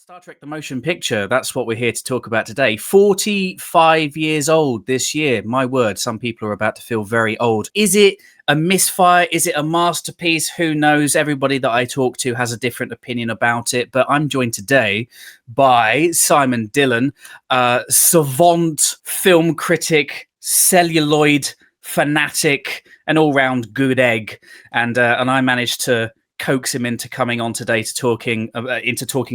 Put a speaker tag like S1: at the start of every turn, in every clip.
S1: Star Trek, the motion picture, that's what we're here to talk about today. 45 years old this year. My word, some people are about to feel very old. Is it a misfire? Is it a masterpiece? Who knows? Everybody that I talk to has a different opinion about it. But I'm joined today by Simon Dillion, savant, film critic, celluloid fanatic, an all-round good egg. And I managed to coax him into coming on today to talking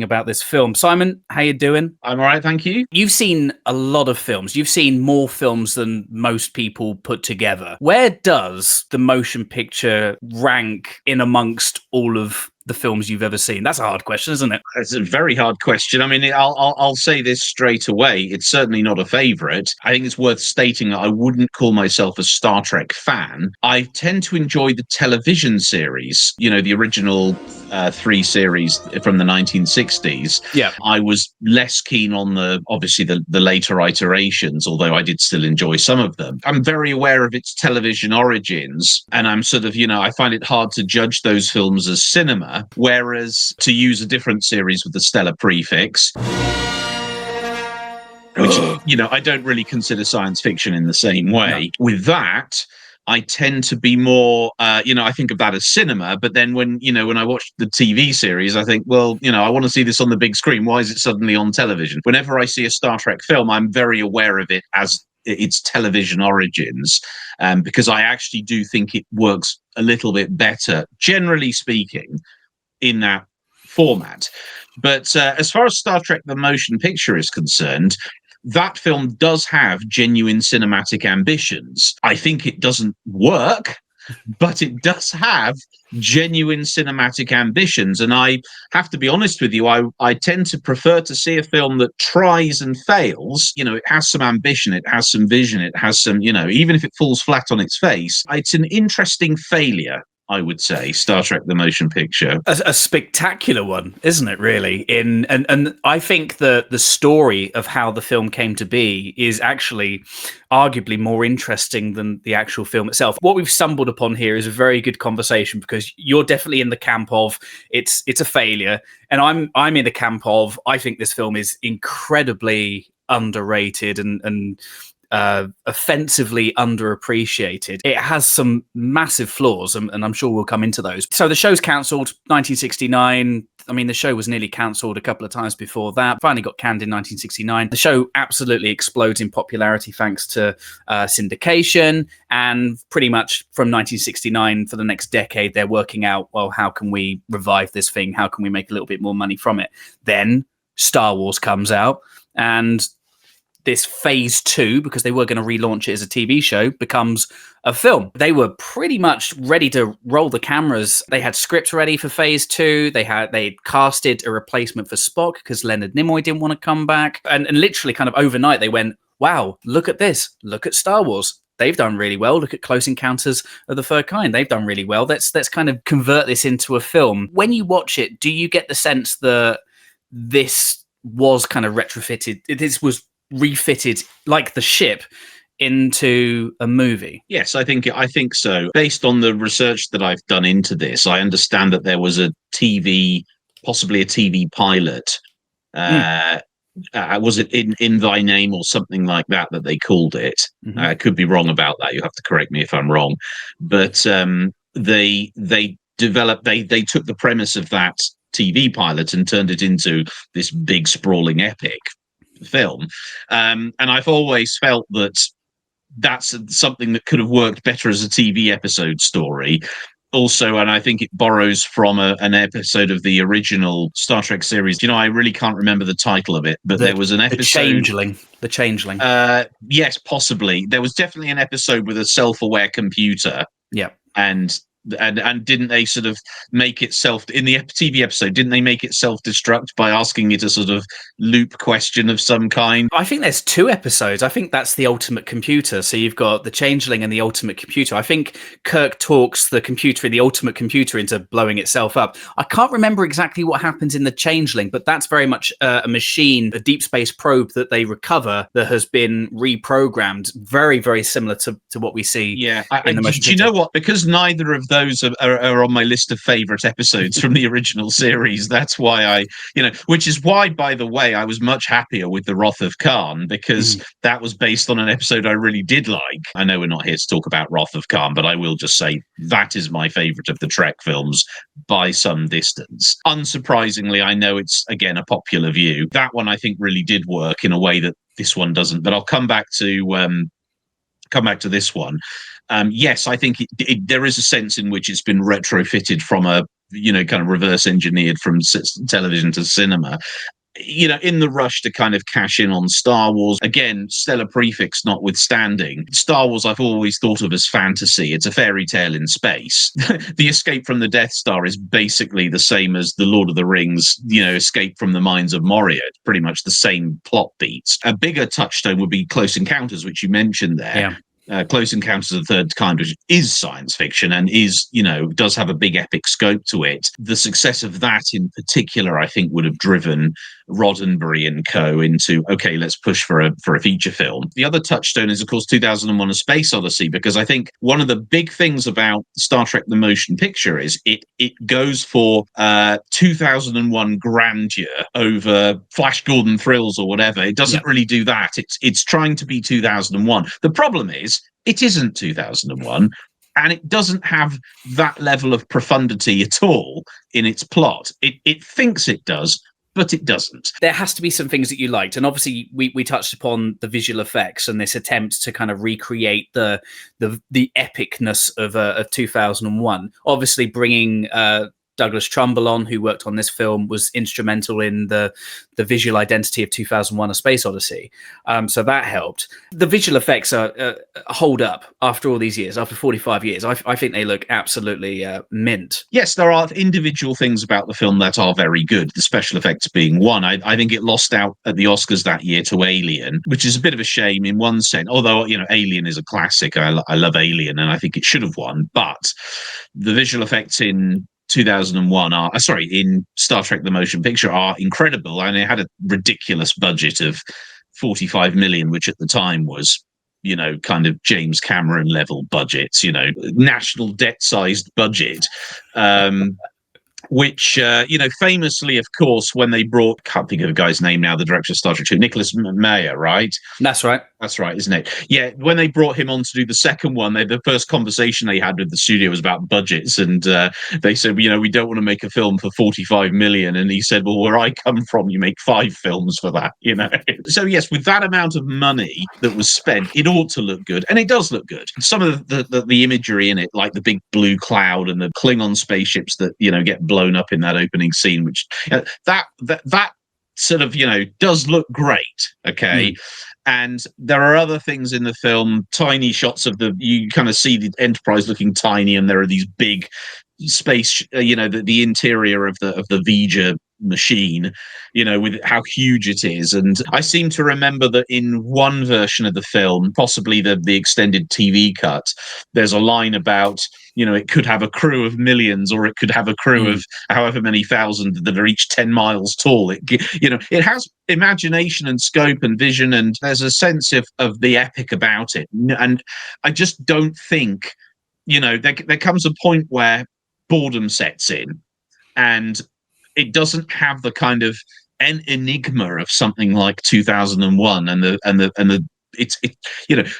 S1: about this film. Simon, how you doing?
S2: I'm all right, thank you.
S1: You've seen a lot of films. You've seen more films than most people put together. Where does the motion picture rank in amongst all of the films you've ever seen? That's a hard question, isn't it?
S2: It's a very hard question. I mean, I'll say this straight away. It's certainly not a favourite. I think it's worth stating that I wouldn't call myself a Star Trek fan. I tend to enjoy the television series, the original 3 series from the 1960s.
S1: Yeah.
S2: I was less keen on the later iterations, although I did still enjoy some of them. I'm very aware of its television origins, and I'm I find it hard to judge those films as cinema. Whereas, to use a different series with the stellar prefix, which, I don't really consider science fiction in the same way. No. With that, I tend to be more, I think of that as cinema. But then when I watch the TV series, I think, well, I want to see this on the big screen. Why is it suddenly on television? Whenever I see a Star Trek film, I'm very aware of it as its television origins, because I actually do think it works a little bit better, generally speaking, in that format. But as far as Star Trek the motion picture is concerned, that film does have genuine cinematic ambitions. I think it doesn't work, but it does have genuine cinematic ambitions. And I have to be honest with you, I tend to prefer to see a film that tries and fails. It has some ambition, it has some vision, it has some, even if it falls flat on its face, it's an interesting failure, I would say, Star Trek the motion picture.
S1: A spectacular one, isn't it, really? And I think the story of how the film came to be is actually arguably more interesting than the actual film itself. What we've stumbled upon here is a very good conversation, because you're definitely in the camp of it's a failure, and I'm in the camp of I think this film is incredibly underrated and offensively underappreciated. It has some massive flaws, and I'm sure we'll come into those. So the show's cancelled 1969. I mean, the show was nearly cancelled a couple of times before that. Finally got canned in 1969. The show absolutely explodes in popularity thanks to syndication, and pretty much from 1969 for the next decade, they're working out, well, how can we revive this thing? How can we make a little bit more money from it? Then Star Wars comes out, and this phase 2, because they were going to relaunch it as a TV show, becomes a film. They were pretty much ready to roll the cameras. They had scripts ready for phase 2. They casted a replacement for Spock because Leonard Nimoy didn't want to come back. And literally kind of overnight, they went, wow, look at this. Look at Star Wars. They've done really well. Look at Close Encounters of the Third Kind. They've done really well. Let's kind of convert this into a film. When you watch it, do you get the sense that this was kind of retrofitted? This was refitted like the ship into a movie?
S2: Yes, I think so. Based on the research that I've done into this, I understand that there was possibly a TV pilot. Was it in Thy Name or something like that they called it? Mm-hmm. I could be wrong about that. You have to correct me if I'm wrong. But they developed. They took the premise of that TV pilot and turned it into this big sprawling epic film, and I've always felt that that's something that could have worked better as a TV episode story. Also, and I think it borrows from an episode of the original Star Trek series. I really can't remember the title of it, but there was an episode.
S1: The Changeling.
S2: Yes, possibly. There was definitely an episode with a self-aware computer.
S1: Yeah,
S2: and didn't they sort of make it in the TV episode, didn't they make it self-destruct by asking it a sort of loop question of some kind?
S1: I think there's 2 episodes. I think that's the Ultimate Computer. So you've got the Changeling and the Ultimate Computer. I think Kirk talks the computer in the Ultimate Computer into blowing itself up. I can't remember exactly what happens in the Changeling, but that's very much a machine, a deep space probe that they recover that has been reprogrammed. Very, very similar to what we see.
S2: Yeah.
S1: In the motion
S2: do you know what? Because neither of those are on my list of favorite episodes from the original series. That's why which is why, by the way, I was much happier with the Wrath of Khan, because that was based on an episode I really did like. I know we're not here to talk about Wrath of Khan, but I will just say that is my favorite of the Trek films by some distance. Unsurprisingly, I know it's, again, a popular view. That one I think really did work in a way that this one doesn't. But I'll come back to this one. Yes, I think there is a sense in which it's been retrofitted from a kind of reverse engineered from television to cinema. In the rush to kind of cash in on Star Wars, again, stellar prefix notwithstanding, Star Wars I've always thought of as fantasy. It's a fairy tale in space. The escape from the Death Star is basically the same as the Lord of the Rings, escape from the mines of Moria. It's pretty much the same plot beats. A bigger touchstone would be Close Encounters, which you mentioned there.
S1: Yeah.
S2: Close Encounters of the Third Kind, which is science fiction and does have a big epic scope to it. The success of that in particular, I think, would have driven Roddenberry and co. into, okay, let's push for a feature film. The other touchstone is, of course, 2001: A Space Odyssey, because I think one of the big things about Star Trek the Motion Picture is it goes for 2001 grandeur over Flash Gordon thrills or whatever. It doesn't really do that. It's trying to be 2001. The problem is it isn't 2001. And it doesn't have that level of profundity at all in its plot. It thinks it does, but it doesn't.
S1: There has to be some things that you liked. And obviously we touched upon the visual effects and this attempt to kind of recreate the epicness of 2001. Obviously bringing Douglas Trumbull on, who worked on this film, was instrumental in the visual identity of 2001: A Space Odyssey. So that helped. The visual effects hold up after all these years, after 45 years. I think they look absolutely mint.
S2: Yes, there are individual things about the film that are very good, the special effects being one. I think it lost out at the Oscars that year to Alien, which is a bit of a shame in one sense, although, Alien is a classic. I love Alien, and I think it should have won. But the visual effects in 2001 in Star Trek the Motion Picture are incredible, and it had a ridiculous budget of 45 million, which at the time was kind of James Cameron level budgets, national debt sized budget. Which, famously, of course, when they brought, can't think of the guy's name now, the director of Star Trek 2, Nicholas Meyer, right?
S1: That's right.
S2: That's right, isn't it? Yeah, when they brought him on to do the second one, the first conversation they had with the studio was about budgets. And they said, we don't want to make a film for 45 million. And he said, well, where I come from, you make 5 films for that, So, yes, with that amount of money that was spent, it ought to look good. And it does look good. Some of the imagery in it, like the big blue cloud and the Klingon spaceships that, get blown up in that opening scene, which that sort of, does look great. Okay. And there are other things in the film, tiny shots of you kind of see the Enterprise looking tiny, and there are these big space, the interior of the Vija machine, with how huge it is. And I seem to remember that in one version of the film, possibly the extended TV cut, there's a line about, it could have a crew of millions, or it could have a crew of however many thousand that are each 10 miles tall. It has imagination and scope and vision, and there's a sense of the epic about it. And I just don't think, there comes a point where boredom sets in, and it doesn't have the kind of an enigma of something like 2001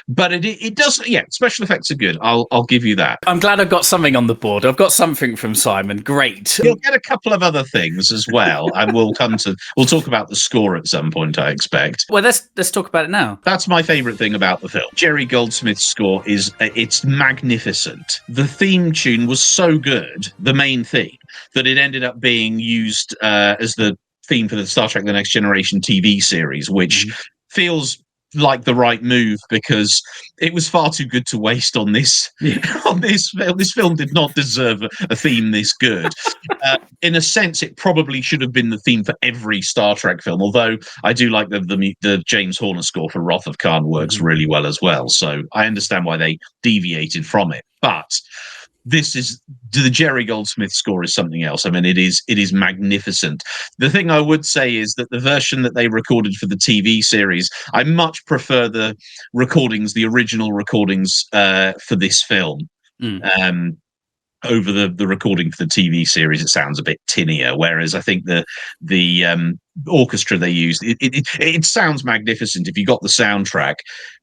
S2: but it does. Yeah, special effects are good. I'll give you that.
S1: I'm glad I've got something on the board. I've got something from Simon. Great.
S2: You'll get a couple of other things as well, and we'll talk about the score at some point, I expect.
S1: Well, let's talk about it now.
S2: That's my favorite thing about the film. Jerry Goldsmith's score it's magnificent. The theme tune was so good, the main theme, that it ended up being used as the theme for the Star Trek: The Next Generation TV series, which feels like the right move, because it was far too good to waste on this on this film. This film did not deserve a theme this good. In a sense, it probably should have been the theme for every Star Trek film, although I do like the James Horner score for Wrath of Khan works really well as well, so I understand why they deviated from it. But the Jerry Goldsmith score is something else. I mean, it is magnificent. The thing I would say is that the version that they recorded for the TV series, I much prefer the original recordings for this film. over the recording for the TV series, it sounds a bit tinnier. Whereas I think the orchestra they used, it sounds magnificent. If you got the soundtrack,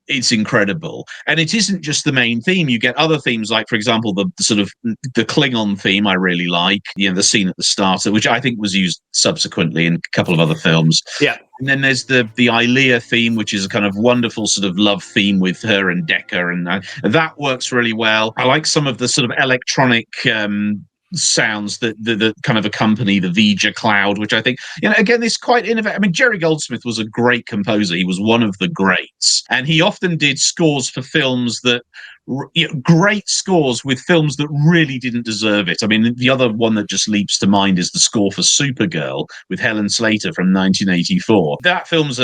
S2: it's incredible. And it isn't just the main theme. You get other themes, like, for example, the sort of the Klingon theme I really like, the scene at the start, which I think was used subsequently in a couple of other films.
S1: Yeah.
S2: And then there's the Ilea theme, which is a kind of wonderful sort of love theme with her and Decker, and that works really well. I like some of the sort of electronic sounds that kind of accompany the Vija cloud, which I think, again, is quite innovative. I mean, Jerry Goldsmith was a great composer. He was one of the greats, and he often did scores for films that, great scores with films that really didn't deserve it. I mean, the other one that just leaps to mind is the score for Supergirl with Helen Slater from 1984. That film's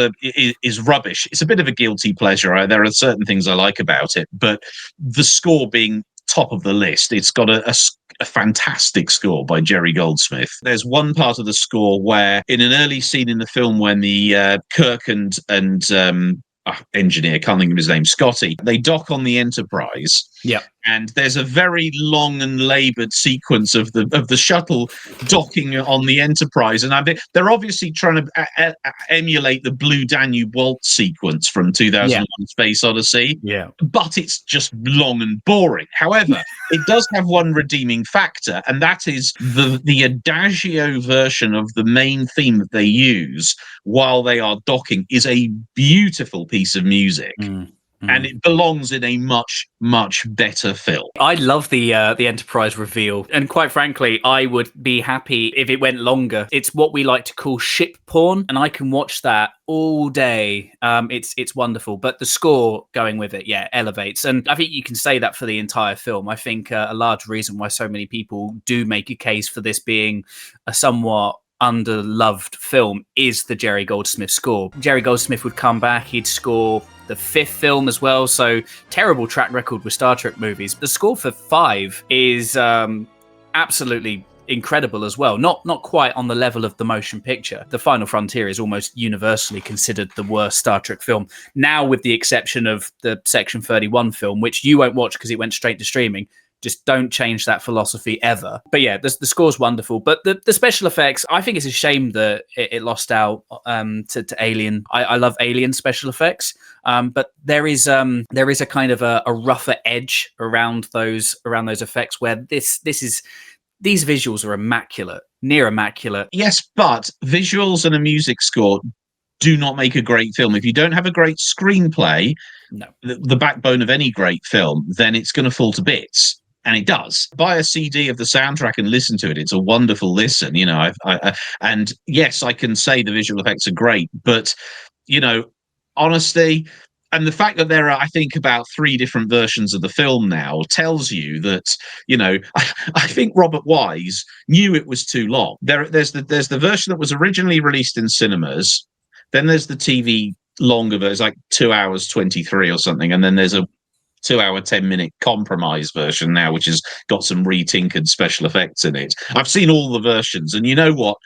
S2: is rubbish. It's a bit of a guilty pleasure. There are certain things I like about it, but the score being top of the list, it's got a fantastic score by Jerry Goldsmith. There's one part of the score where, in an early scene in the film, when the Kirk and engineer, can't think of his name, Scotty, they dock on the Enterprise.
S1: Yeah.
S2: And there's a very long and laboured sequence of the shuttle docking on the Enterprise, and they're obviously trying to emulate the Blue Danube waltz sequence from 2001: Space Odyssey.
S1: Yeah,
S2: but it's just long and boring. However, it does have one redeeming factor, and that is the adagio version of the main theme that they use while they are docking is a beautiful piece of music. And it belongs in a much, much better film.
S1: I love the Enterprise reveal, and quite frankly, I would be happy if it went longer. It's what we like to call ship porn, and I can watch that all day. It's wonderful, but the score going with it, elevates. And I think you can say that for the entire film. I think a large reason why so many people do make a case for this being a somewhat underloved film is the Jerry Goldsmith score. Jerry Goldsmith would come back, he'd score the 5th film as well, so terrible track record with Star Trek movies. The score for 5 is absolutely incredible as well. Not quite on the level of the motion picture. The Final Frontier is almost universally considered the worst Star Trek film, now with the exception of the Section 31 film, which you won't watch because it went straight to streaming. Just don't change that philosophy ever. But yeah, the score's wonderful. But the special effects, I think it's a shame that it lost out to Alien. I love Alien special effects, but there is a kind of a rougher edge around those effects where these visuals are immaculate, near immaculate.
S2: Yes, but visuals and a music score do not make a great film. If you don't have a great screenplay,
S1: no,
S2: the backbone of any great film, then it's going to fall to bits. And it does. Buy a CD of the soundtrack and listen to it. It's a wonderful listen. And yes, I can say the visual effects are great, but honesty, and the fact that there are, I think, about 3 different versions of the film now tells you that, I think Robert Wise knew it was too long. There's the version that was originally released in cinemas. Then there's the TV longer version, like 2 hours 23 or something, and then there's a 2 hour 10-minute compromise version now, which has got some retinkered special effects in it. I've seen all the versions, and you know what?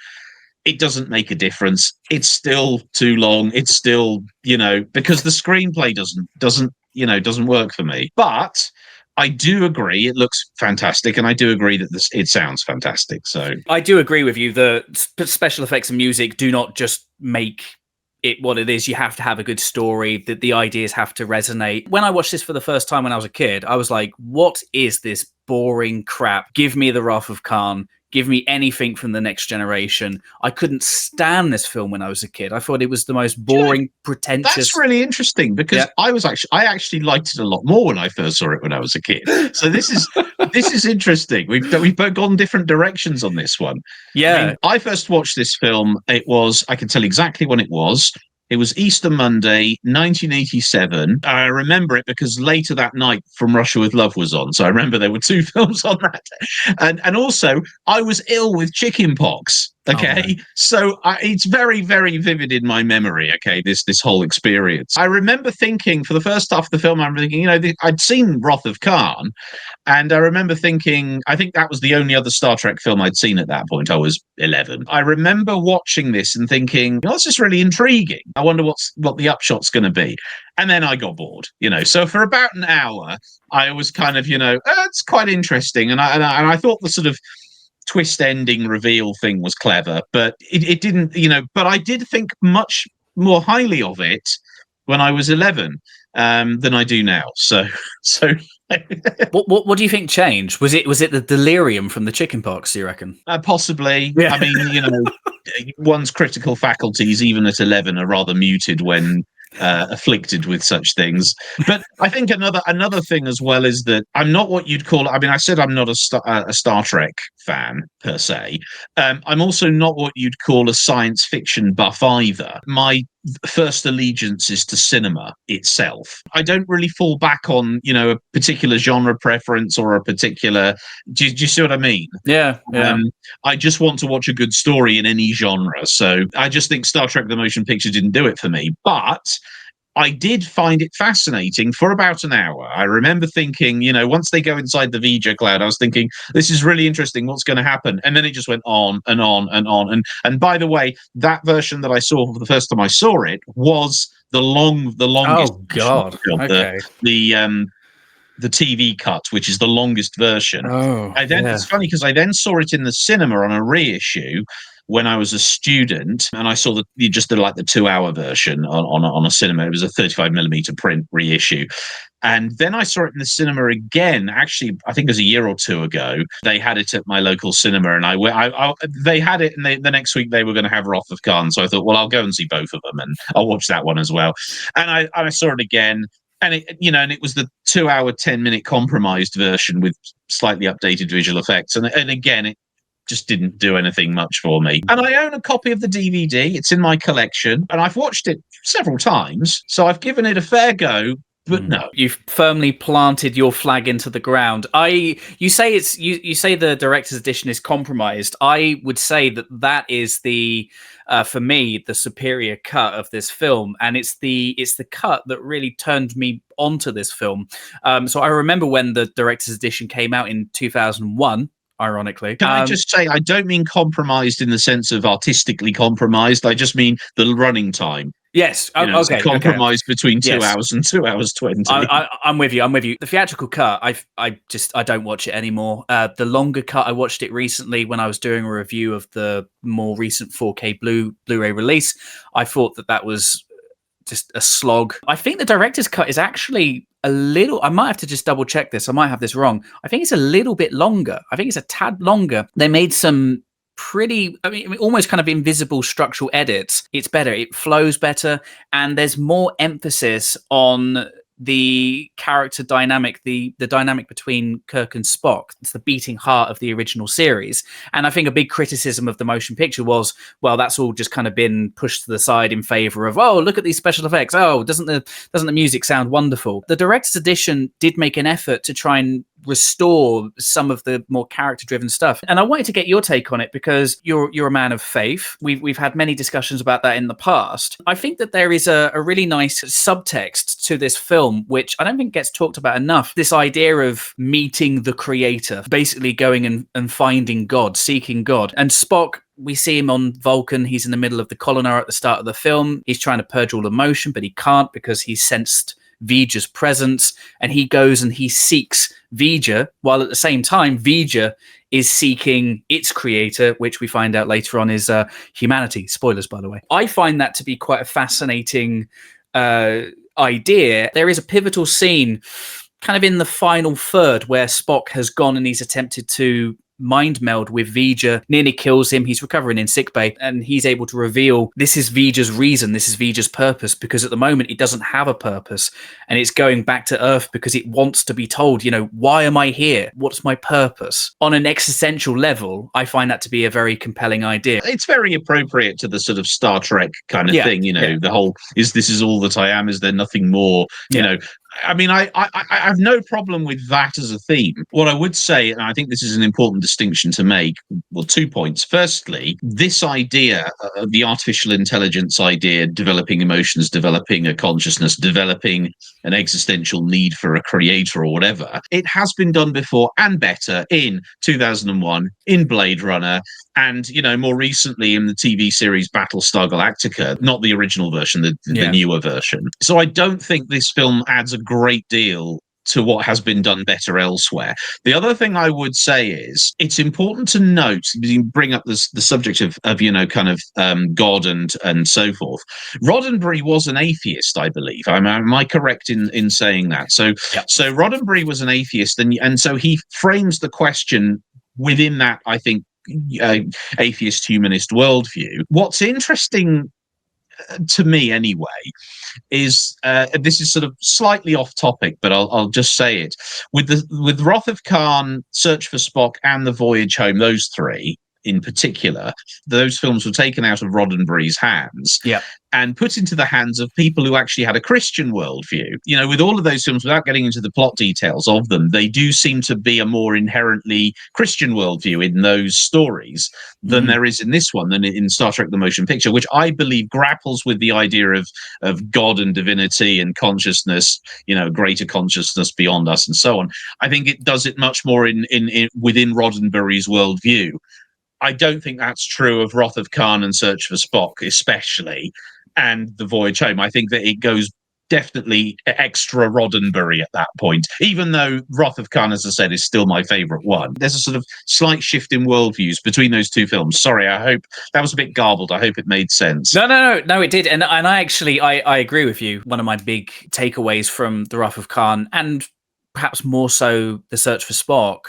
S2: It doesn't make a difference. It's still too long. It's still, because the screenplay doesn't work for me. But I do agree it looks fantastic, and I do agree that it sounds fantastic. So
S1: I do agree with you. The special effects and music do not just make it what it is. You have to have a good story, that the ideas have to resonate. When I watched this for the first time when I was a kid, I was like, what is this boring crap? Give me the Wrath of Khan. Give me anything from The Next Generation. I couldn't stand this film when I was a kid. I thought it was the most boring, pretentious.
S2: That's really interesting, because I actually liked it a lot more when I first saw it when I was a kid. So this is interesting. We've both gone different directions on this one.
S1: Yeah.
S2: I first watched this film. I can tell exactly when it was. It was Easter Monday, 1987. I remember it because later that night, From Russia with Love was on. So I remember there were 2 films on that. And also, I was ill with chicken pox. Okay, so it's very, very vivid in my memory. Okay, this whole experience. I remember thinking for the first half of the film, I'm thinking, I'd seen Wrath of Khan, and I remember thinking, I think that was the only other Star Trek film I'd seen at that point. I was 11. I remember watching this and thinking, oh, this is really intriguing. I wonder what the upshot's going to be. And then I got bored. So for about an hour, I was kind of, it's quite interesting, and I thought the sort of twist ending reveal thing was clever, but it didn't, but I did think much more highly of it when I was 11 than I do now. So
S1: what do you think changed? Was it the delirium from the chickenpox, do you reckon?
S2: Possibly.
S1: Yeah.
S2: I mean, one's critical faculties, even at 11, are rather muted when afflicted with such things. But I think another thing as well is that I'm not what you'd call. I mean, I said I'm not a Star Trek fan per se. I'm also not what you'd call a science fiction buff either. My first allegiance is to cinema itself. I don't really fall back on a particular genre preference or a particular. Do you see what I mean?
S1: Yeah.
S2: I just want to watch a good story in any genre. So I just think Star Trek the Motion Picture didn't do it for me. But I did find it fascinating for about an hour. I remember thinking, once they go inside the Vija cloud, I was thinking, this is really interesting. What's going to happen? And then it just went on and on and on. And by the way, that version that I saw for the first time I saw it was the longest.
S1: Oh God. Okay.
S2: The TV cut, which is the longest version. It's funny because I then saw it in the cinema on a reissue when I was a student, and I saw you just did like the 2-hour version on a cinema. It was a 35mm print reissue. And then I saw it in the cinema again. Actually, I think it was a year or two ago. They had it at my local cinema, and they had it, and the next week they were going to have Wrath of Khan. So I thought, well, I'll go and see both of them, and I'll watch that one as well. And I saw it again. And it was the 2-hour, 10-minute compromised version with slightly updated visual effects. And again, it just didn't do anything much for me. And I own a copy of the DVD. It's in my collection, and I've watched it several times. So I've given it a fair go. But no,
S1: you've firmly planted your flag into the ground. You say the director's edition is compromised. I would say that is the for me the superior cut of this film, and it's the cut that really turned me onto this film. So I remember when the director's edition came out in 2001. Ironically,
S2: can I just say I don't mean compromised in the sense of artistically compromised. I just mean the running time.
S1: Yes. Okay.
S2: Compromise between 2 hours and 2 hours 20.
S1: I'm with you. The theatrical cut, I don't watch it anymore. The longer cut, I watched it recently when I was doing a review of the more recent 4K Blu-ray release. I thought that was just a slog. I think the director's cut is actually a little. I might have to just double check this. I might have this wrong. I think it's a little bit longer. I think it's a tad longer. They made some pretty, almost kind of invisible structural edits. It's better. It flows better, and there's more emphasis on the character dynamic, the dynamic between Kirk and Spock. It's the beating heart of the original series. And I think a big criticism of the motion picture was, well, that's all just kind of been pushed to the side in favor of, oh, look at these special effects. Oh, doesn't the music sound wonderful? The director's edition did make an effort to try and restore some of the more character-driven stuff. And I wanted to get your take on it because you're a man of faith. We've had many discussions about that in the past. I think that there is a really nice subtext to this film, which I don't think gets talked about enough. This idea of meeting the creator, basically going and finding God, seeking God. And Spock, we see him on Vulcan. He's in the middle of the colony at the start of the film. He's trying to purge all emotion, but he can't because he's sensed Vija's presence, and he goes and he seeks Vija, while at the same time Vija is seeking its creator, which we find out later on is humanity. Spoilers, by the way. I find that to be quite a fascinating idea. There is a pivotal scene kind of in the final third where Spock has gone and he's attempted to mind meld with Vija, nearly kills him. He's recovering in sickbay, and he's able to reveal this is Vija's reason, this is Vija's purpose, because at the moment it doesn't have a purpose, and it's going back to Earth because it wants to be told, why am I here? What's my purpose? On an existential level, I find that to be a very compelling idea.
S2: It's very appropriate to the sort of Star Trek kind of thing, the whole, this is all that I am, is there nothing more? I mean, I have no problem with that as a theme. What I would say, and I think this is an important distinction to make, well, 2 points. Firstly, this idea, the artificial intelligence idea, developing emotions, developing a consciousness, developing an existential need for a creator or whatever, it has been done before and better in 2001, in Blade Runner, and more recently in the TV series Battlestar Galactica, not the original version, the newer version. So I don't think this film adds a great deal to what has been done better elsewhere. The other thing I would say is it's important to note, you bring up the subject of God and so forth. Roddenberry was an atheist, I believe. Am I correct in saying that? So Roddenberry was an atheist, and so he frames the question within that, I think, atheist humanist worldview. What's interesting to me anyway is this is sort of slightly off topic, but I'll just say it. With Wrath of Khan, Search for Spock, and The Voyage Home, those three in particular, those films were taken out of Roddenberry's hands and put into the hands of people who actually had a Christian worldview. With all of those films, without getting into the plot details of them, they do seem to be a more inherently Christian worldview in those stories than there is in this one, than in Star Trek: The Motion Picture, which I believe grapples with the idea of God and divinity and consciousness, greater consciousness beyond us and so on. I think it does it much more in within Roddenberry's worldview. I don't think that's true of Wrath of Khan and Search for Spock, especially, and The Voyage Home. I think that it goes definitely extra Roddenberry at that point, even though Wrath of Khan, as I said, is still my favourite one. There's a sort of slight shift in worldviews between those two films. Sorry, I hope that was a bit garbled. I hope it made sense.
S1: No, it did. And I actually, I agree with you. One of my big takeaways from The Wrath of Khan, and perhaps more so The Search for Spock,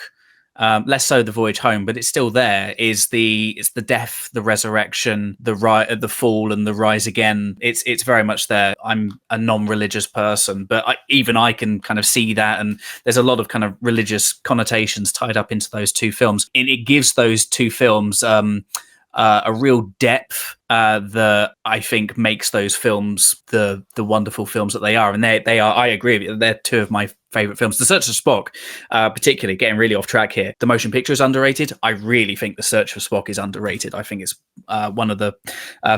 S1: less so The Voyage Home, but it's still there, it's the death, the resurrection, the fall and the rise again. It's very much there. I'm a non-religious person, but even I can kind of see that, and there's a lot of kind of religious connotations tied up into those two films, and it gives those two films a real depth that I think makes those films the wonderful films that they are. And they are, I agree with you, they're two of my favourite films. The Search for Spock, particularly, getting really off track here. The motion picture is underrated. I really think The Search for Spock is underrated. I think it's one of the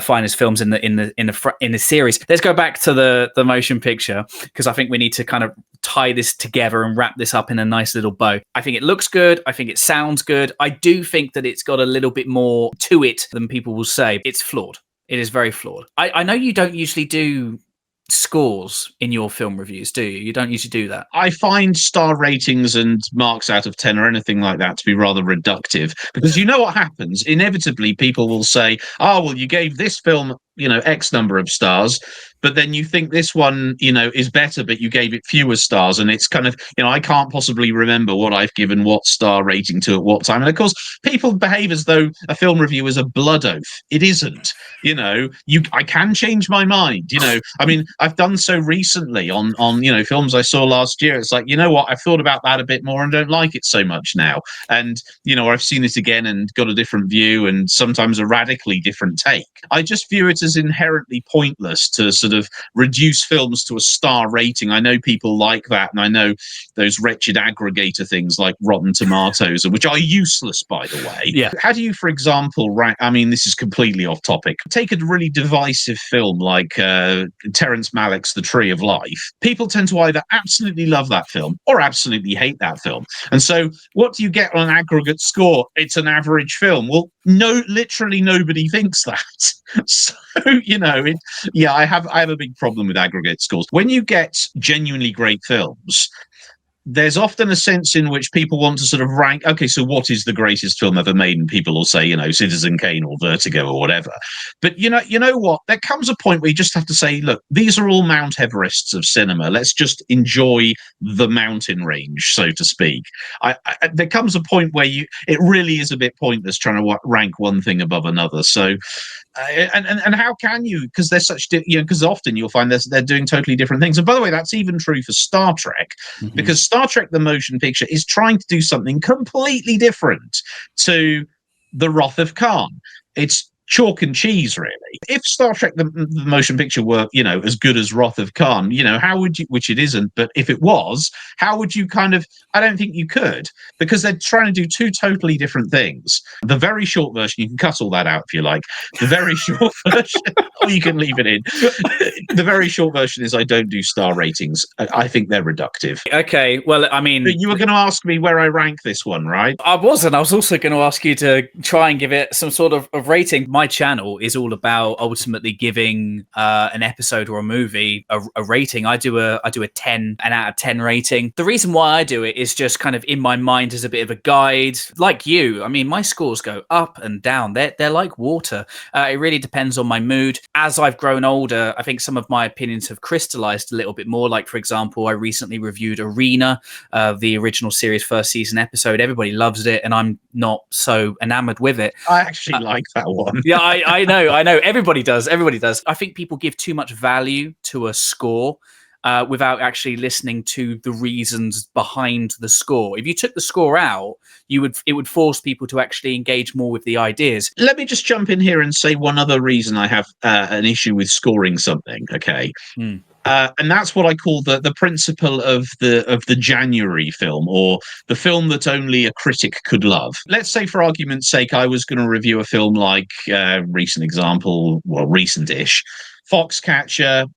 S1: finest films in the series. Let's go back to the motion picture, because I think we need to kind of tie this together and wrap this up in a nice little bow. I think it looks good. I think it sounds good. I do think that it's got a little bit more to it than people will say. It's flawed. It is very flawed. I know you don't usually do scores in your film reviews, do you? You don't usually do that.
S2: I find star ratings and marks out of 10 or anything like that to be rather reductive, because you know what happens? Inevitably, people will say, oh, well, you gave this film, X number of stars, but then you think this one, is better, but you gave it fewer stars. And it's kind of, I can't possibly remember what I've given what star rating to at what time. And of course, people behave as though a film review is a blood oath. It isn't. I can change my mind. I mean, I've done so recently on films I saw last year. It's like, what, I've thought about that a bit more and don't like it so much now. And, I've seen it again and got a different view, and sometimes a radically different take. I just view it as inherently pointless to sort of reduce films to a star rating. I know people like that, and I know those wretched aggregator things like Rotten Tomatoes, which are useless, by the way.
S1: Yeah.
S2: How do you, for example, rank? I mean, this is completely off topic. Take a really divisive film like Terrence Malick's The Tree of Life. People tend to either absolutely love that film or absolutely hate that film. And so what do you get on an aggregate score? It's an average film. Well, literally nobody thinks that. So, I have a big problem with aggregate scores. When you get genuinely great films, there's often a sense in which people want to sort of rank, okay, so what is the greatest film ever made? And people will say, Citizen Kane or Vertigo or whatever. But you know what? There comes a point where you just have to say, look, these are all Mount Everests of cinema. Let's just enjoy the mountain range, so to speak. There comes a point where it really is a bit pointless trying to rank one thing above another. So, and how can you? Because they're such, because often you'll find they're doing totally different things. And by the way, that's even true for Star Trek, because Star Trek: The Motion Picture is trying to do something completely different to The Wrath of Khan. It's chalk and cheese, really. If Star Trek the motion picture were, as good as Wrath of Khan, how would you, which it isn't, but if it was, how would you I don't think you could, because they're trying to do two totally different things. The very short version, you can cut all that out if you like. The very short version, or you can leave it in. The very short version is I don't do star ratings. I think they're reductive.
S1: Okay, well, I mean,
S2: But you were going to ask me where I rank this one, right?
S1: I wasn't. I was also going to ask you to try and give it some sort of rating. My channel is all about ultimately giving an episode or a movie a rating. I do a 10, an out of 10 rating. The reason why I do it is just kind of in my mind as a bit of a guide. Like you, I mean, my scores go up and down. They're like water. It really depends on my mood. As I've grown older, I think some of my opinions have crystallized a little bit more. Like, for example, I recently reviewed Arena, the original series first season episode. Everybody loves it, and I'm not so enamored with it.
S2: I actually like that one.
S1: Yeah, I know. Everybody does. I think people give too much value to a score without actually listening to the reasons behind the score. If you took the score out, it would force people to actually engage more with the ideas.
S2: Let me just jump in here and say one other reason I have an issue with scoring something. Okay. And that's what I call the principle of the January film, or the film that only a critic could love. Let's say, for argument's sake, I was going to review a film like recent-ish, Foxcatcher,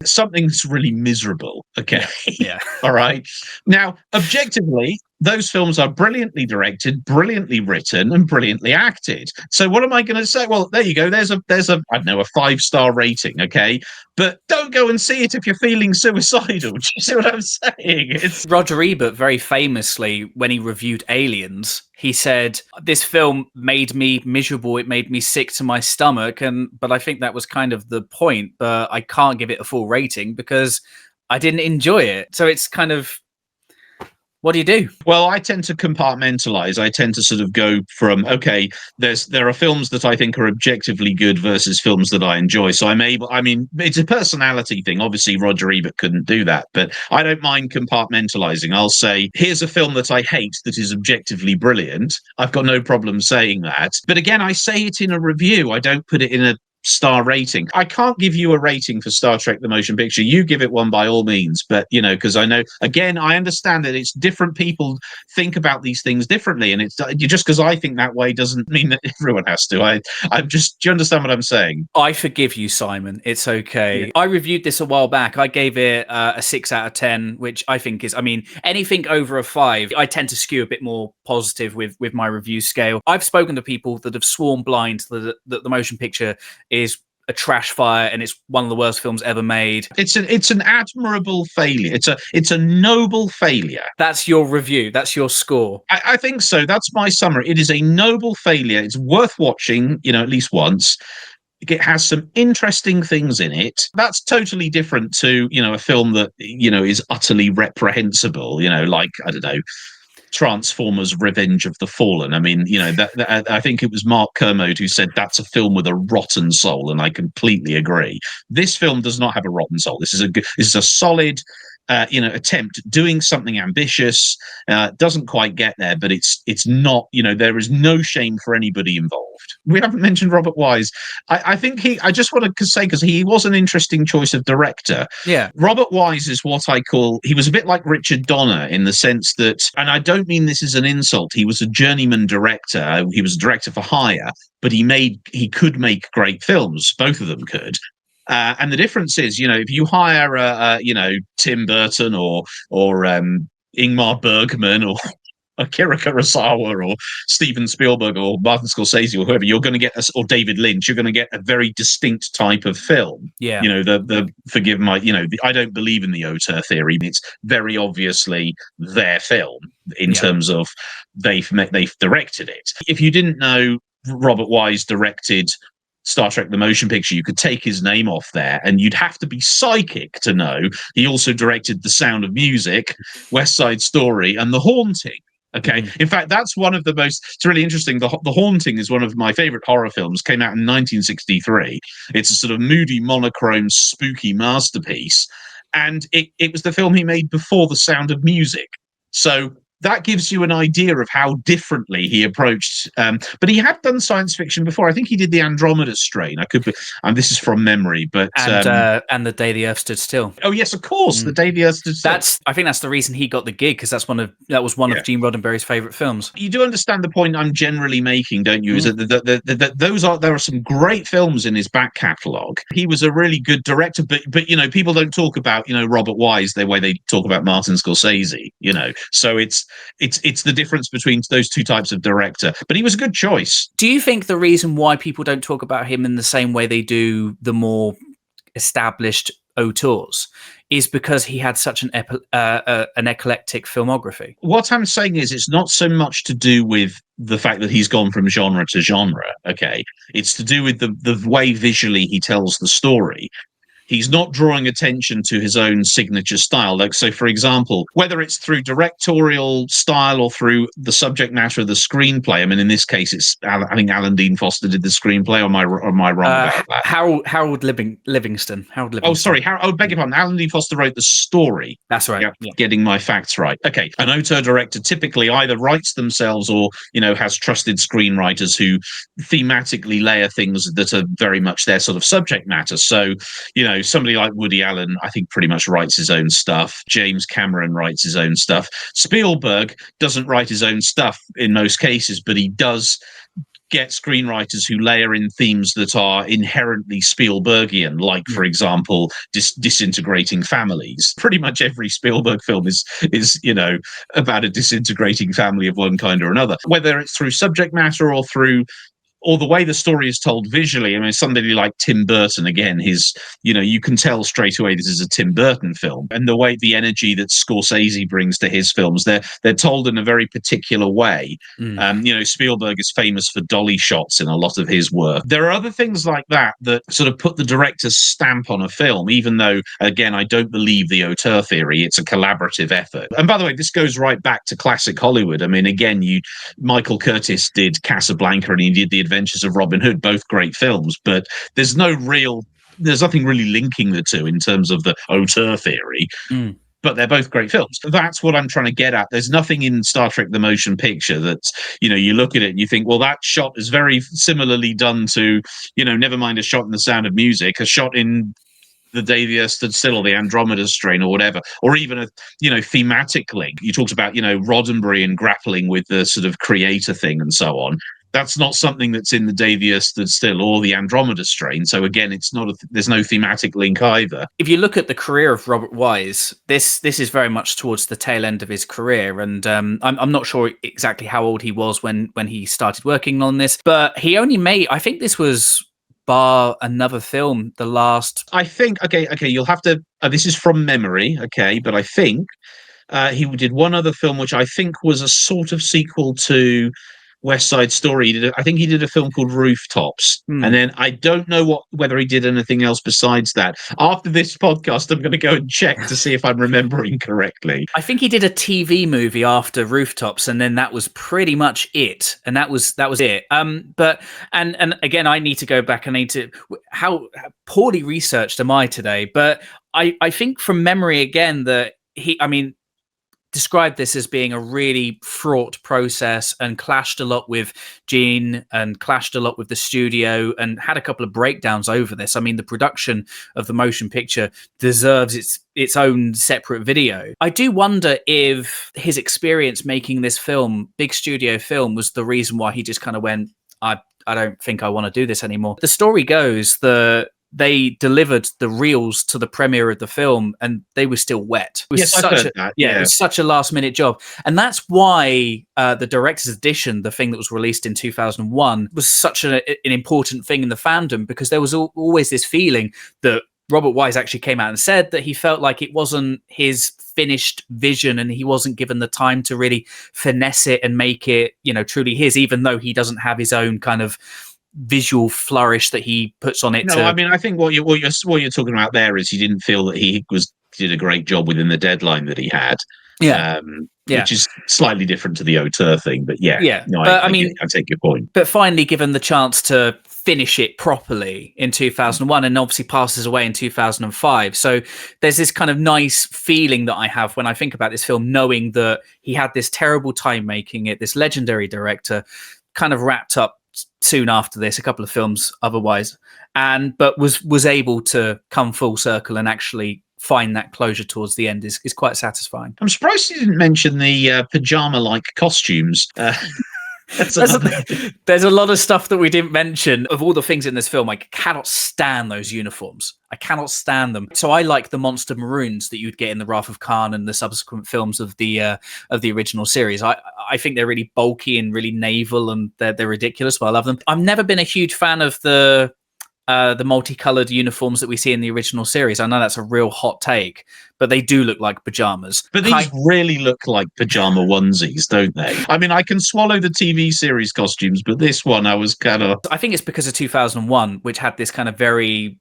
S2: something that's really miserable. Okay.
S1: Yeah.
S2: All right. Now, objectively, those films are brilliantly directed, brilliantly written, and brilliantly acted. So what am I going to say? Well, there you go. There's a I don't know, a 5-star rating. Okay. But don't go and see it if you're feeling suicidal. Do you see what I'm saying?
S1: Roger Ebert, very famously, when he reviewed Aliens, he said, this film made me miserable. It made me sick to my stomach. But I think that was kind of the point. But I can't give it a full rating because I didn't enjoy it. So it's kind of, what do you do?
S2: Well, I tend to compartmentalize. I tend to sort of go from, okay, there are films that I think are objectively good versus films that I enjoy. So it's a personality thing. Obviously, Roger Ebert couldn't do that, but I don't mind compartmentalizing. I'll say, here's a film that I hate that is objectively brilliant. I've got no problem saying that. But again, I say it in a review. I don't put it in a star rating. I can't give you a rating for Star Trek the motion picture. You give it one by all means, but because I know, again, I understand that it's different people think about these things differently, and it's just because I think that way doesn't mean that everyone has to. I'm just, do you understand what I'm saying?
S1: I forgive you, Simon. It's okay. Yeah. I reviewed this a while back. I gave it a 6 out of 10, which I think is, anything over a 5, I tend to skew a bit more positive with my review scale. I've spoken to people that have sworn blind that the motion picture is a trash fire and it's one of the worst films ever made.
S2: It's an admirable failure. It's a noble failure.
S1: That's your review. That's your score.
S2: I think so. That's my summary. It is a noble failure. It's worth watching, at least once. It has some interesting things in it. That's totally different to, a film that, is utterly reprehensible, like, I don't know, Transformers Revenge of the Fallen. I think it was Mark Kermode who said that's a film with a rotten soul, and I completely agree. This film does not have a rotten soul. This is a solid attempt doing something ambitious. Doesn't quite get there, but it's not, there is no shame for anybody involved. We haven't mentioned Robert Wise. I think I just want to say, because he was an interesting choice of director.
S1: Yeah.
S2: Robert Wise is what I call, he was a bit like Richard Donner in the sense that, and I don't mean this as an insult, he was a journeyman director. He was a director for hire, but he could make great films. Both of them could. And the difference is, if you hire, Tim Burton or Ingmar Bergman or Akira Kurosawa or Steven Spielberg or Martin Scorsese or whoever, you're going to get or David Lynch, you're going to get a very distinct type of film.
S1: Yeah.
S2: Forgive my, I don't believe in the auteur theory. It's very obviously their film in terms of they've directed it. If you didn't know, Robert Wise directed Star Trek the motion picture, you could take his name off there, and you'd have to be psychic to know he also directed The Sound of Music, West Side Story, and The Haunting. Okay. In fact, that's one of the most, it's really interesting. The Haunting is one of my favorite horror films, came out in 1963. It's a sort of moody, monochrome, spooky masterpiece. And it was the film he made before The Sound of Music. So that gives you an idea of how differently he approached. But he had done science fiction before. I think he did the Andromeda Strain. I could be, this is from memory, but
S1: and The Day the Earth Stood Still.
S2: Oh yes, of course, The Day the Earth Stood Still.
S1: I think that's the reason he got the gig, because that was one of Gene Roddenberry's favorite films.
S2: You do understand the point I'm generally making, don't you? Is that there are some great films in his back catalogue. He was a really good director, but you know, people don't talk about, you know, Robert Wise the way they talk about Martin Scorsese. You know, so it's the difference between those two types of director. But he was a good choice.
S1: Do you think the reason why people don't talk about him in the same way they do the more established auteurs is because he had such an eclectic filmography?
S2: What I'm saying is, it's not so much to do with the fact that he's gone from genre to genre. Okay, it's to do with the way visually he tells the story. He's not drawing attention to his own signature style. Like, so for example, whether it's through directorial style or through the subject matter of the screenplay. I mean, in this case, I think Alan Dean Foster did the screenplay. Or am I wrong about that?
S1: Harold Livingston.
S2: Oh, sorry. Beg your pardon. Alan Dean Foster wrote the story.
S1: That's right.
S2: Yeah. Getting my facts right. Okay. An auteur director typically either writes themselves or, you know, has trusted screenwriters who thematically layer things that are very much their sort of subject matter. So, you know, somebody like Woody Allen, I think, pretty much writes his own stuff. James Cameron writes his own stuff. Spielberg doesn't write his own stuff in most cases, but he does get screenwriters who layer in themes that are inherently Spielbergian, like, for example, disintegrating families. Pretty much every Spielberg film is you know, about a disintegrating family of one kind or another, whether it's through subject matter or the way the story is told visually. I mean, somebody like Tim Burton, again, you know, you can tell straight away this is a Tim Burton film. And the way, the energy that Scorsese brings to his films, they're told in a very particular way. You know, Spielberg is famous for dolly shots in a lot of his work. There are other things like that sort of put the director's stamp on a film, even though, again, I don't believe the auteur theory. It's a collaborative effort. And by the way, this goes right back to classic Hollywood. I mean, again, Michael Curtis did Casablanca and he did The Adventures of Robin Hood, both great films, but there's nothing really linking the two in terms of the auteur theory. But they're both great films. That's what I'm trying to get at. There's nothing in Star Trek The Motion Picture that's, you know, you look at it and you think, well, that shot is very similarly done to, you know, never mind a shot in The Sound of Music, a shot in The Day the Earth Stood Still or the Andromeda Strain or whatever, or even a, you know, thematic link. You talked about, you know, Roddenberry and grappling with the sort of creator thing and so on. That's not something that's in The Day the Earth Stood Still or the Andromeda Strain. So again, there's no thematic link either.
S1: If you look at the career of Robert Wise, this is very much towards the tail end of his career, and I'm not sure exactly how old he was when he started working on this, but he only made, I think this was, bar another film, the last.
S2: I think okay, you'll have to. This is from memory, okay, but I think he did one other film which I think was a sort of sequel to West Side Story. I think he did a film called Rooftops, and then I don't know whether he did anything else besides that. After this podcast, I'm going to go and check to see if I'm remembering correctly.
S1: I think he did a TV movie after Rooftops, and then that was pretty much it. And that was it. But again, I need to go back. How poorly researched am I today? But I think from memory again that described this as being a really fraught process and clashed a lot with Gene and clashed a lot with the studio and had a couple of breakdowns over this. I mean, the production of the motion picture deserves its own separate video. I do wonder if his experience making this film, big studio film, was the reason why he just kind of went, I don't think I want to do this anymore. The story goes that they delivered the reels to the premiere of the film and they were still wet. It was it was such a last minute job. And that's why the director's edition, the thing that was released in 2001, was such an important thing in the fandom, because there was always this feeling that Robert Wise actually came out and said that he felt like it wasn't his finished vision and he wasn't given the time to really finesse it and make it, you know, truly his, even though he doesn't have his own kind of visual flourish that he puts on it.
S2: No, I mean, I think what you're talking about there is he didn't feel that he did a great job within the deadline that he had. Which is slightly different to the auteur thing, but I take your point.
S1: But finally given the chance to finish it properly in 2001, and obviously passes away in 2005. So there's this kind of nice feeling that I have when I think about this film, knowing that he had this terrible time making it, this legendary director, kind of wrapped up soon after this, a couple of films otherwise, but was able to come full circle and actually find that closure towards the end is quite satisfying.
S2: I'm surprised you didn't mention the pajama-like costumes.
S1: There's a lot of stuff that we didn't mention. Of all the things in this film, I cannot stand those uniforms. I cannot stand them. So I like the monster maroons that you'd get in the Wrath of Khan and the subsequent films of the original series. I think they're really bulky and really naval, and they're ridiculous, but I love them. I've never been a huge fan of the multicolored uniforms that we see in the original series. I know that's a real hot take, but they do look like pajamas.
S2: But these really look like pajama onesies, don't they? I mean, I can swallow the TV series costumes, but this one I was kind of...
S1: I think it's because of 2001, which had this kind of very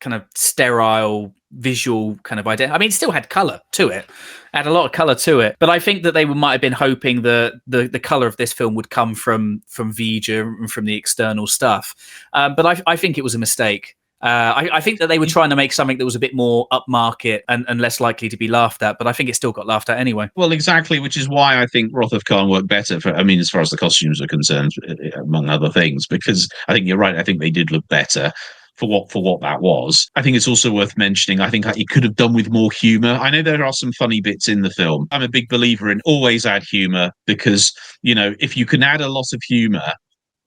S1: kind of sterile visual kind of idea. I mean, it still had color to it, had a lot of color to it, but I think that they might have been hoping that the color of this film would come from Vija and from the external stuff. But I think it was a mistake. I think that they were trying to make something that was a bit more upmarket and less likely to be laughed at, but I think it still got laughed at anyway.
S2: Well, exactly, which is why I think Wrath of Khan worked better as far as the costumes are concerned, among other things, because I think you're right. I think they did look better for what that was. I think it's also worth mentioning, I think it could have done with more humor. I know there are some funny bits in the film. I'm a big believer in always add humor, because, if you can add a lot of humor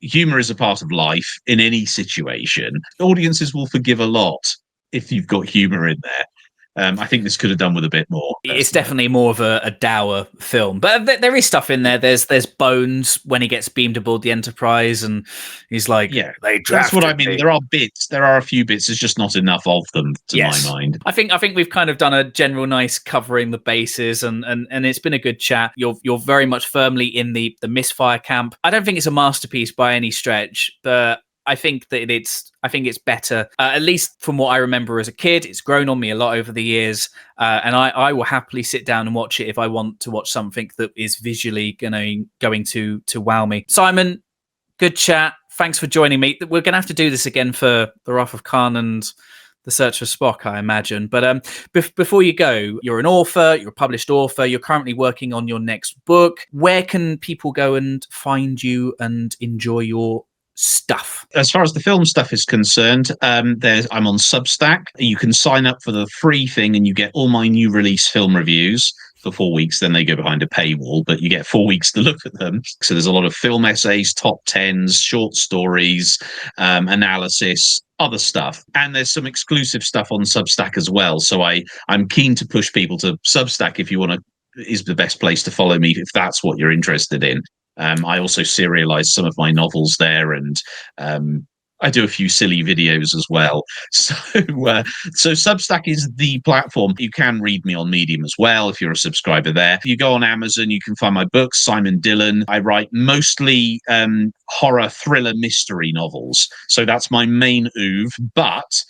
S2: is a part of life in any situation. Audiences will forgive a lot if you've got humor in there. I think this could have done with a bit more.
S1: It's definitely more of a dour film, but there is stuff in there. There's Bones when he gets beamed aboard the Enterprise, and he's like,
S2: "Yeah, that's what I mean." There are bits. There are a few bits. There's just not enough of them, to my mind.
S1: I think we've kind of done a general nice covering the bases, and it's been a good chat. You're very much firmly in the misfire camp. I don't think it's a masterpiece by any stretch, but I think that it's better, at least from what I remember as a kid. It's grown on me a lot over the years, and I will happily sit down and watch it if I want to watch something that is visually going to wow me. Simon, good chat. Thanks for joining me. We're going to have to do this again for the Wrath of Khan and the Search for Spock, I imagine. But before you go, you're an author, you're a published author, you're currently working on your next book. Where can people go and find you and enjoy your stuff?
S2: As far as the film stuff is concerned, I'm on Substack. You can sign up for the free thing and you get all my new release film reviews for 4 weeks. Then they go behind a paywall, but you get 4 weeks to look at them. So there's a lot of film essays, top tens, short stories, analysis, other stuff. And there's some exclusive stuff on Substack as well. So I'm keen to push people to Substack. If you want to, is the best place to follow me if that's what you're interested in. I also serialize some of my novels there, and I do a few silly videos as well. So Substack is the platform. You can read me on Medium as well if you're a subscriber there. If you go on Amazon, you can find my books, Simon Dillion. I write mostly horror, thriller, mystery novels. So that's my main oeuvre, but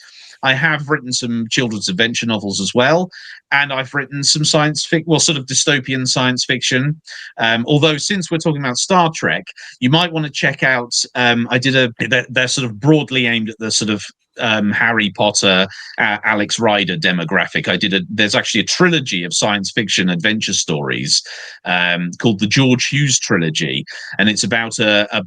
S2: I have written some children's adventure novels as well, and I've written some sort of dystopian science fiction. Although, since we're talking about Star Trek, you might want to check out. They're sort of broadly aimed at the sort of Harry Potter, Alex Rider demographic. There's actually a trilogy of science fiction adventure stories called the George Hughes trilogy, and it's about a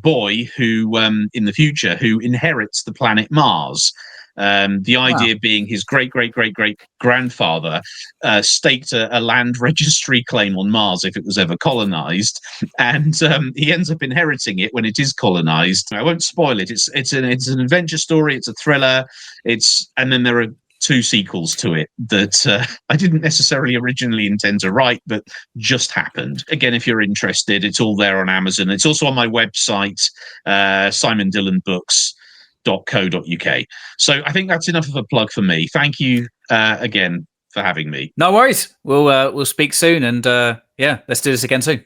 S2: boy who, in the future, who inherits the planet Mars. The idea being his great grandfather staked a land registry claim on Mars if it was ever colonized, and he ends up inheriting it when it is colonized. I won't spoil it. It's an adventure story. It's a thriller. And then there are 2 sequels to it that I didn't necessarily originally intend to write, but just happened. Again, if you're interested, it's all there on Amazon. It's also on my website, simondillionbooks.co.uk. So I think that's enough of a plug for me. Thank you again for having me.
S1: No worries. We'll speak soon, and let's do this again soon.